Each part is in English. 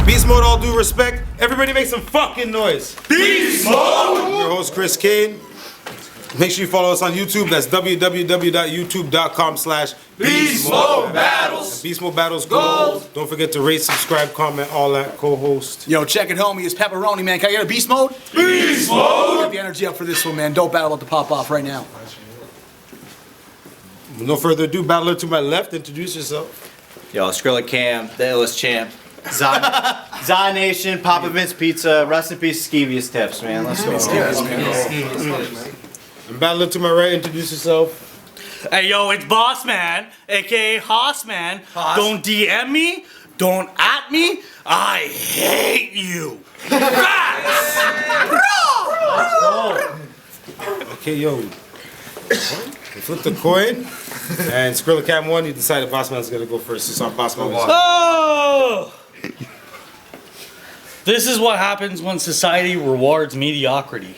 Beast Mode, all due respect. Everybody make some fucking noise. Beast Mode! Your host, Chris Kane. Make sure you follow us on YouTube. That's www.youtube.com/BeastModeBattles. BeastMode Battles Gold. Don't forget to rate, subscribe, comment, all that. Co-host. Yo, check it, homie. It's Pepperoni, man. Can I get a beast mode? Beast Mode! Get the energy up for this one, man. Dope battle about to pop off right now. With no further ado, battler to my left, introduce yourself. Yo, Scrilla Cam, the illest champ. Zion Nation, Papa Vince Pizza, rest in peace, Skeevious Tips, man. Let's go. And battler to my right, introduce yourself. Hey yo, it's Bossman, aka Hossman. Don't DM me, don't at me. I hate you. Okay, yo. We flipped the coin, and Scrilla Cam won. You decided Bossman's gonna go first. You saw Bossman won. Oh! This is what happens when society rewards mediocrity.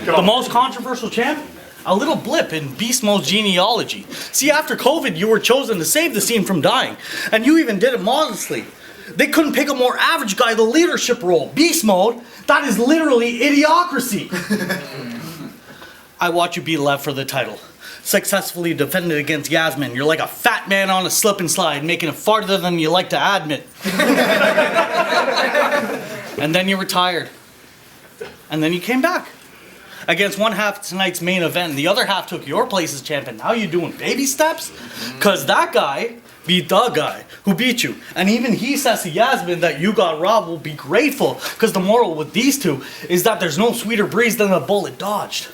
The most controversial champ? A little blip in Beast Mode's genealogy. See, after COVID, you were chosen to save the scene from dying, and you even did it modestly. They couldn't pick a more average guy the leadership role. Beast Mode, that is literally idiocracy. I watch you be left for the title. Successfully defended against Yasmin. You're like a fat man on a slip and slide, making it farther than you like to admit. And then you retired. And then you came back. Against one half of tonight's main event, and the other half took your place as champion. Now you doing baby steps? Cause that guy beat the guy who beat you. And even he says to Yasmin that you got robbed will be grateful, cause the moral with these two is that there's no sweeter breeze than a bullet dodged.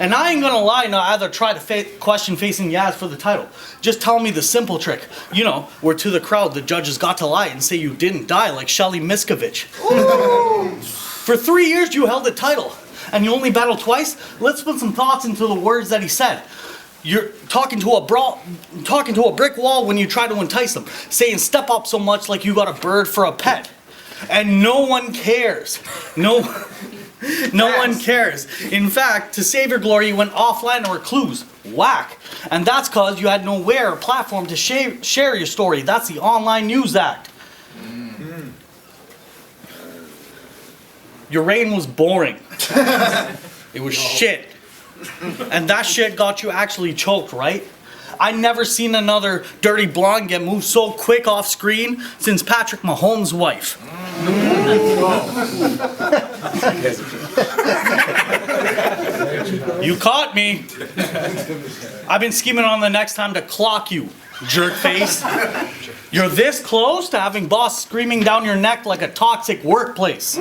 And I ain't gonna lie, now either try to question facing Yaz for the title. Just tell me the simple trick. You know, where to the crowd the judges got to lie and say you didn't die like Shelly Miskovich. For 3 years you held the title, and you only battled twice. Let's put some thoughts into the words that he said. You're talking to a brick wall when you try to entice them, saying step up so much like you got a bird for a pet. And no one cares. No one cares. In fact, to save your glory, you went offline or clues. Whack. And that's cause you had nowhere or platform to share your story. That's the Online News Act. Your reign was boring. It was shit. And that shit got you actually choked, right? I never seen another dirty blonde get moved so quick off screen since Patrick Mahomes' wife. You caught me. I've been scheming on the next time to clock you, jerk face. You're this close to having boss screaming down your neck like a toxic workplace.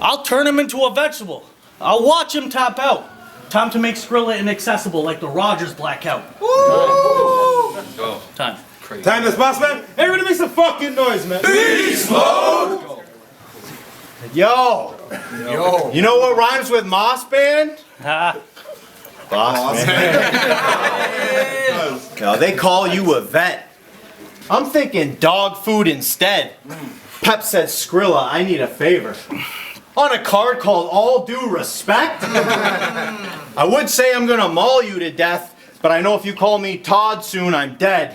I'll turn him into a vegetable. I'll watch him tap out. Time to make Scrilla inaccessible like the Rogers blackout. Time. Time is Bossman. Everybody make some fucking noise, man. Beast Mode! Yo! You know what rhymes with Moss Band? Bossman. No, they call you a vet. I'm thinking dog food instead. Pep said, Scrilla, I need a favor. On a card called All Due Respect? I would say I'm gonna maul you to death, but I know if you call me Todd soon, I'm dead.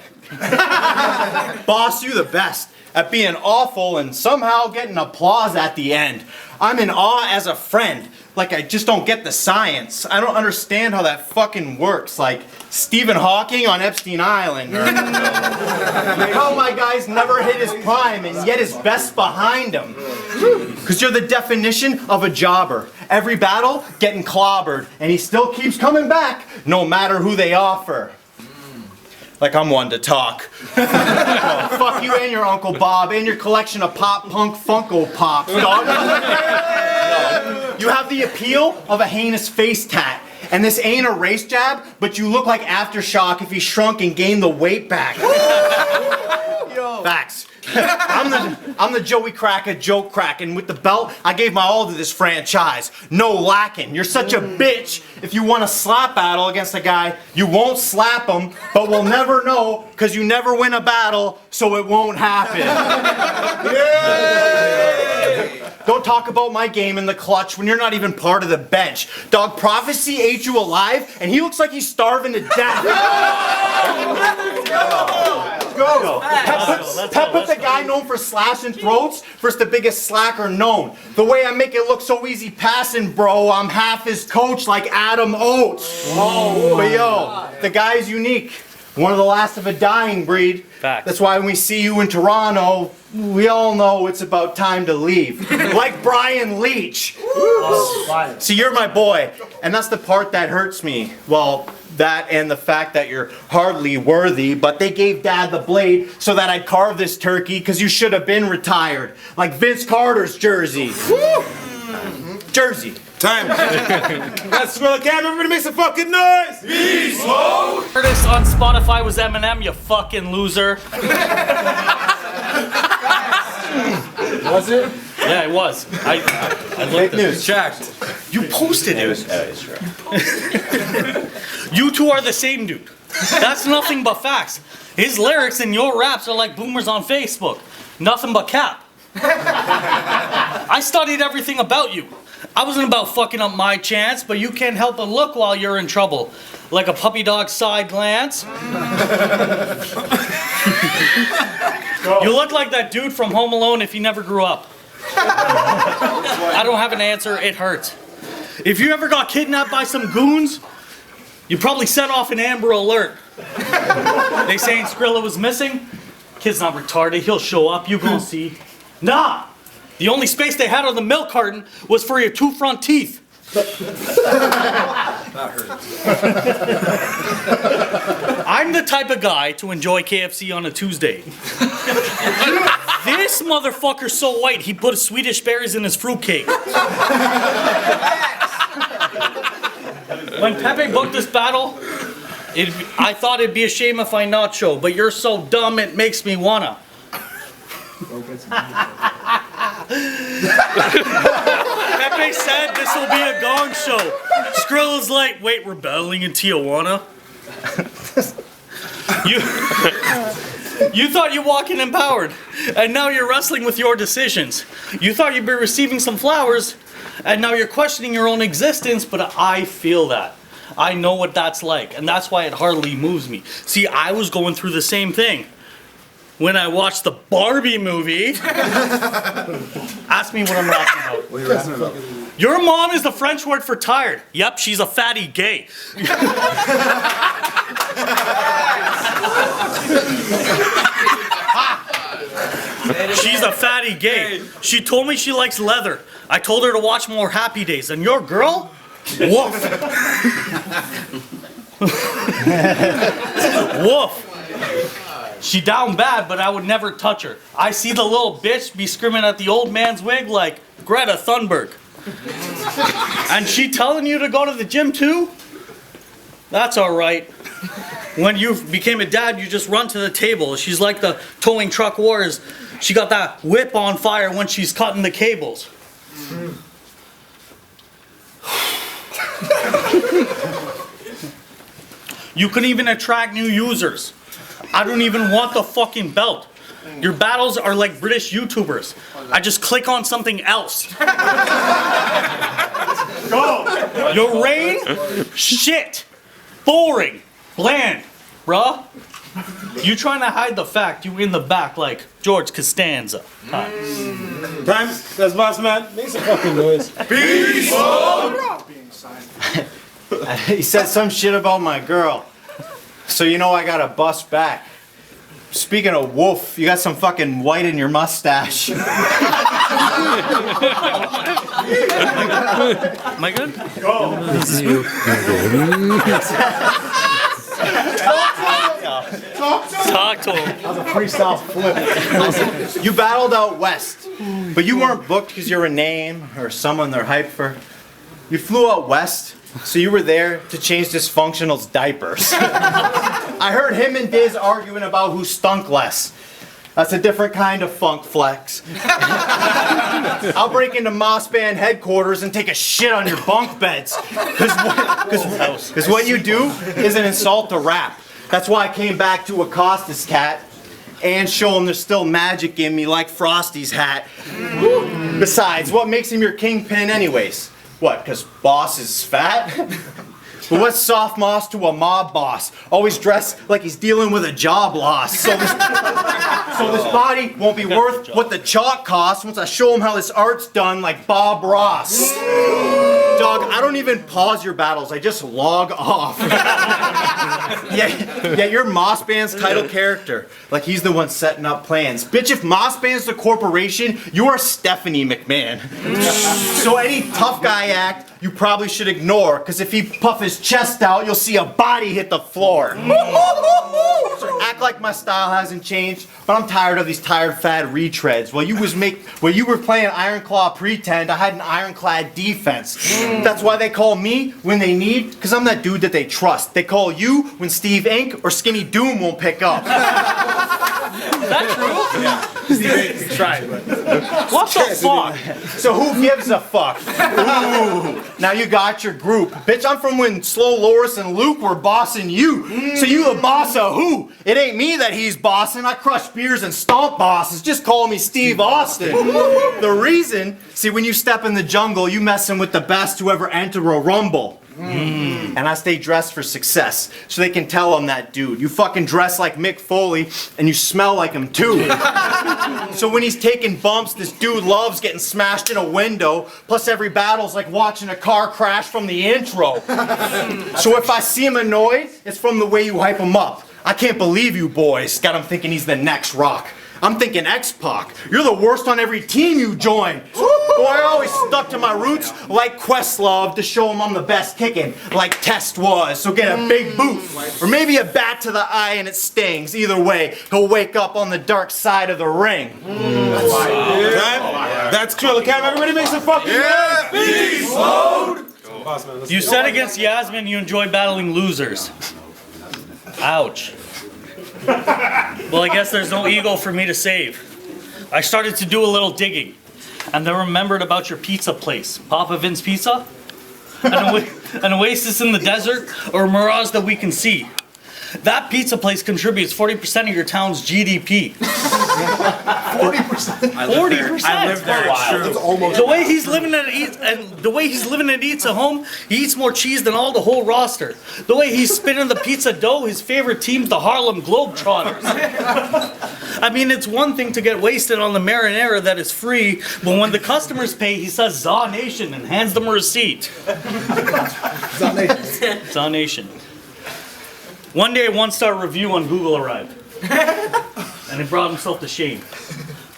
Boss, you the best at being awful and somehow getting applause at the end. I'm in awe as a friend. Like I just don't get the science. I don't understand how that fucking works. Like Stephen Hawking on Epstein Island. Or how my guy's never hit his prime and yet his best behind him. Cause you're the definition of a jobber. Every battle getting clobbered and he still keeps coming back no matter who they offer. Like I'm one to talk. Oh, fuck you and your Uncle Bob and your collection of pop punk Funko Pops, dog. No. You have the appeal of a heinous face tat. And this ain't a race jab, but you look like Aftershock if he shrunk and gained the weight back. Yo. Facts. I'm the Joey Cracker joke crack, and with the belt, I gave my all to this franchise. No lacking. You're such a bitch. If you want a slap battle against a guy, you won't slap him, but we'll never know, cause you never win a battle, so it won't happen. Yay! Don't talk about my game in the clutch when you're not even part of the bench. Dog, Prophecy ate you alive, and he looks like he's starving to death. Go. Pep the guy known for slashing throats versus the biggest slacker known. The way I make it look so easy passing, bro, I'm half his coach like Adam Oates. But yo, the guy's unique. One of the last of a dying breed. Facts. That's why when we see you in Toronto, we all know it's about time to leave. Like Brian Leach. See, you're my boy, and that's the part that hurts me. Well, that and the fact that you're hardly worthy, but they gave Dad the blade so that I'd carve this turkey because you should have been retired. Like Vince Carter's jersey. Jersey. Time. That's Scrilla Cam. Everybody make some fucking noise. Beast Mode. Artist on Spotify was Eminem, you fucking loser. Was it? Yeah, it was. I Fake news. Checked. You posted it. You two are the same dude. That's nothing but facts. His lyrics and your raps are like boomers on Facebook. Nothing but cap. I studied everything about you. I wasn't about fucking up my chance, but you can't help but look while you're in trouble. Like a puppy dog side glance. You look like that dude from Home Alone if he never grew up. I don't have an answer, it hurts. If you ever got kidnapped by some goons, you probably set off an Amber Alert. They saying Skrilla was missing? Kid's not retarded, he'll show up, you gonna see. Nah! The only space they had on the milk carton was for your 2 front teeth. I'm the type of guy to enjoy KFC on a Tuesday. This motherfucker's so white, he put Swedish berries in his fruitcake. When Pepe booked this battle, I thought it'd be a shame if I not show, but you're so dumb it makes me wanna. Pepe said this will be a gong show. Skrilla's like, wait, we're battling in Tijuana? You thought you walked in empowered, and now you're wrestling with your decisions. You thought you'd be receiving some flowers, and now you're questioning your own existence, but I feel that. I know what that's like, and that's why it hardly moves me. See, I was going through the same thing. When I watched the Barbie movie, ask me what I'm rapping about. What are you rapping about? Your mom is the French word for tired. Yep, she's a fatty gay. She's a fatty gay. She told me she likes leather. I told her to watch more Happy Days. And your girl? Woof. Woof. She down bad, but I would never touch her. I see the little bitch be screaming at the old man's wig like Greta Thunberg. And she telling you to go to the gym too? That's alright. When you became a dad, you just run to the table. She's like the towing truck wars. She got that whip on fire when she's cutting the cables. You couldn't even attract new users. I don't even want the fucking belt. Your battles are like British YouTubers. I just click on something else. Go. Your reign? Shit. Boring. Bland. Bruh. You trying to hide the fact you in the back like George Costanza. Time. That's Bossman. Make some fucking noise. Beast Mode. He said some shit about my girl. So you know I gotta bust back. Speaking of wolf, you got some fucking white in your mustache. Am I good? Talk to him. That was a freestyle flip. You battled out west, but you weren't booked because you're a name or someone they're hyped for. You flew out west, so you were there to change dysfunctional's diapers. I heard him and Diz arguing about who stunk less. That's a different kind of funk flex. I'll break into Moss Band headquarters and take a shit on your bunk beds. Because what you do is an insult to rap. That's why I came back to accost this cat and show him there's still magic in me like Frosty's hat. Besides, what makes him your kingpin anyways? What, because Boss is fat? But what's soft moss to a mob boss? Always dressed like he's dealing with a job loss. So this body won't be worth what the chalk costs once I show him how this art's done like Bob Ross. Dog, I don't even pause your battles, I just log off. Yeah, you're Moss Band's title character. Like he's the one setting up plans. Bitch, if Moss Band's the corporation, you are Stephanie McMahon. So any tough guy act, you probably should ignore, because if he puff his chest out, you'll see a body hit the floor. So act like my style hasn't changed, but I'm tired of these tired fad retreads. While you were playing Iron Claw Pretend, I had an ironclad defense. That's why they call me when they need, because I'm that dude that they trust. They call you when Steve Ink or Skinny Doom won't pick up. Is that true? Yeah. Steve tried, but. What the fuck? So who gives a fuck? Ooh, now you got your group. Bitch, I'm from when Slow Loris and Luke were bossing you. So you the boss of who? It ain't me that he's bossing. I crush beers and stomp bosses. Just call me Steve Austin. The reason, see, when you step in the jungle, you messing with the best to ever enter a rumble. And I stay dressed for success, so they can tell I'm that dude. You fucking dress like Mick Foley, and you smell like him too. So when he's taking bumps, this dude loves getting smashed in a window, plus every battle's like watching a car crash from the intro. So if I see him annoyed, it's from the way you hype him up. I can't believe you boys got him thinking he's the next Rock. I'm thinking X-Pac. You're the worst on every team you join. Boy, I always stuck to my roots like Questlove to show him I'm the best kicking, like Test was. So get a big boot, or maybe a bat to the eye and it stings. Either way, he'll wake up on the dark side of the ring. That's Scrilla Cam. Everybody make some fucking noise. Beast Mode! You said against Yasmin you enjoy battling losers. Ouch. Well, I guess there's no ego for me to save. I started to do a little digging, and then remembered about your pizza place, Papa Vin's Pizza, an oasis in the desert, or a mirage that we can see. That pizza place contributes 40% of your town's GDP. 40%? 40%. I live there. It's true. It's almost The way he's living and eats at home, he eats more cheese than all the whole roster. The way he's spinning the pizza dough, his favorite team's the Harlem Globetrotters. I mean, it's one thing to get wasted on the marinara that is free, but when the customers pay, he says "Za Nation" and hands them a receipt. Za Nation. One day, a one-star review on Google arrived, and he brought himself to shame.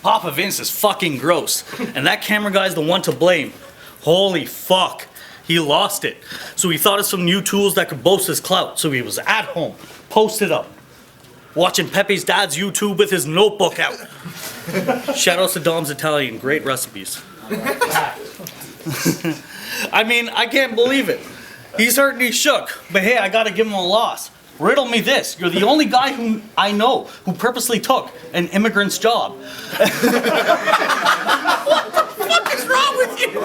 Papa Vince is fucking gross, and that camera guy's the one to blame. Holy fuck, he lost it. So he thought of some new tools that could boast his clout. So he was at home, posted up, watching Pepe's dad's YouTube with his notebook out. Shoutouts to Dom's Italian, great recipes. I mean, I can't believe it. He's hurt and he's shook, but hey, I gotta give him a loss. Riddle me this, you're the only guy who I know who purposely took an immigrant's job. What the fuck is wrong with you?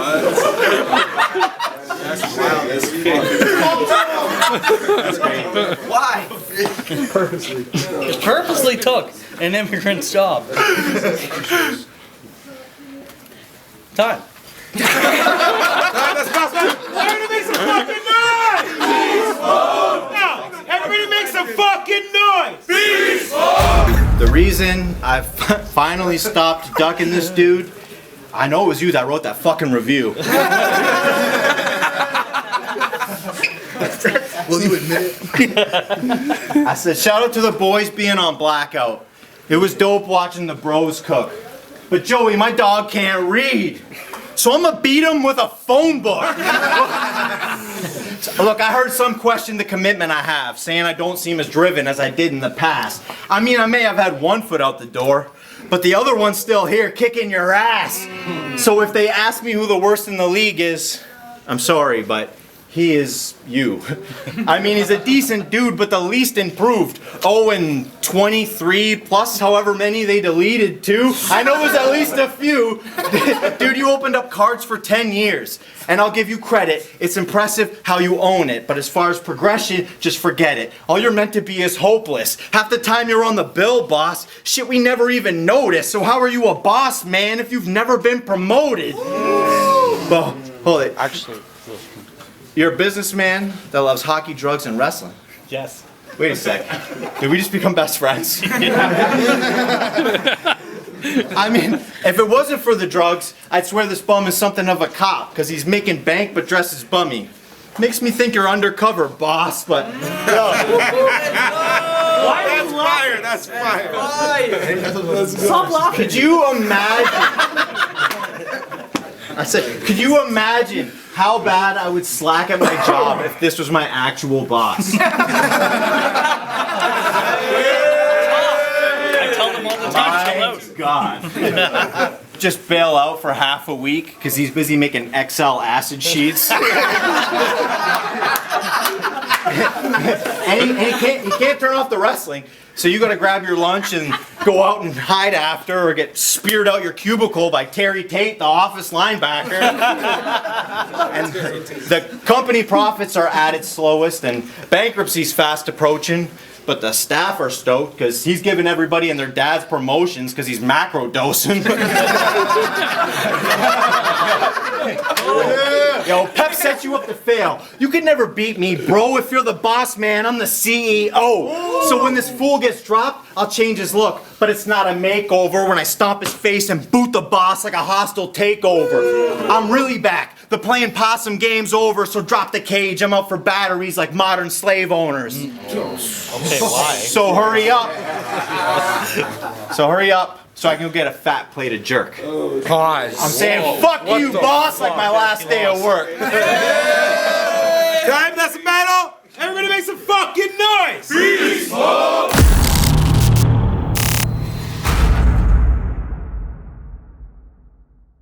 Why? Purposely took an immigrant's job. Time. That's Bossman. Everybody make some fucking noise! Now, everybody make some fucking noise! Beast Mode! The reason I finally stopped ducking this dude, I know it was you that wrote that fucking review. Will you admit it? I said, shout out to the boys being on blackout. It was dope watching the bros cook. But Joey, my dog can't read. So I'm gonna beat him with a phone book. Look, I heard some question the commitment I have, saying I don't seem as driven as I did in the past. I mean, I may have had one foot out the door, but the other one's still here kicking your ass. So if they ask me who the worst in the league is, I'm sorry, but he is you. I mean, he's a decent dude, but the least improved. Oh, and 23 plus however many they deleted too. I know there's at least a few. Dude, you opened up cards for 10 years. And I'll give you credit. It's impressive how you own it. But as far as progression, just forget it. All you're meant to be is hopeless. Half the time you're on the bill, boss. Shit we never even noticed. So how are you a boss, man, if you've never been promoted? Well, hold it. Actually, You're a businessman that loves hockey, drugs, and wrestling. Yes. Wait a sec. Did we just become best friends? I mean, if it wasn't for the drugs, I'd swear this bum is something of a cop, because he's making bank but dresses bummy. Makes me think you're undercover, boss, but... That's fire. That's fire. Stop laughing. Could you imagine? I said, could you imagine how bad I would slack at my job if this was my actual boss? I tell them all the time, chill out. God. Just bail out for half a week because he's busy making XL acid sheets. and he can't turn off the wrestling. So you gotta grab your lunch and go out and hide after or get speared out your cubicle by Terry Tate, the office linebacker. And the company profits are at its slowest and bankruptcy's fast approaching. But the staff are stoked because he's giving everybody and their dads promotions because he's macro dosing. Yo, Pep set you up to fail. You could never beat me, bro. If you're the boss man, I'm the CEO. So when this fool gets dropped, I'll change his look. But it's not a makeover when I stomp his face and boot the boss like a hostile takeover. I'm really back. The playing possum game's over, so drop the cage. I'm out for batteries like modern slave owners. Okay, why? So hurry up. So I can go get a fat plate of jerk. Pause. I'm saying fuck you, boss, like my last day of work. Time, that's a battle. Everybody make some fucking noise. Beast Mode.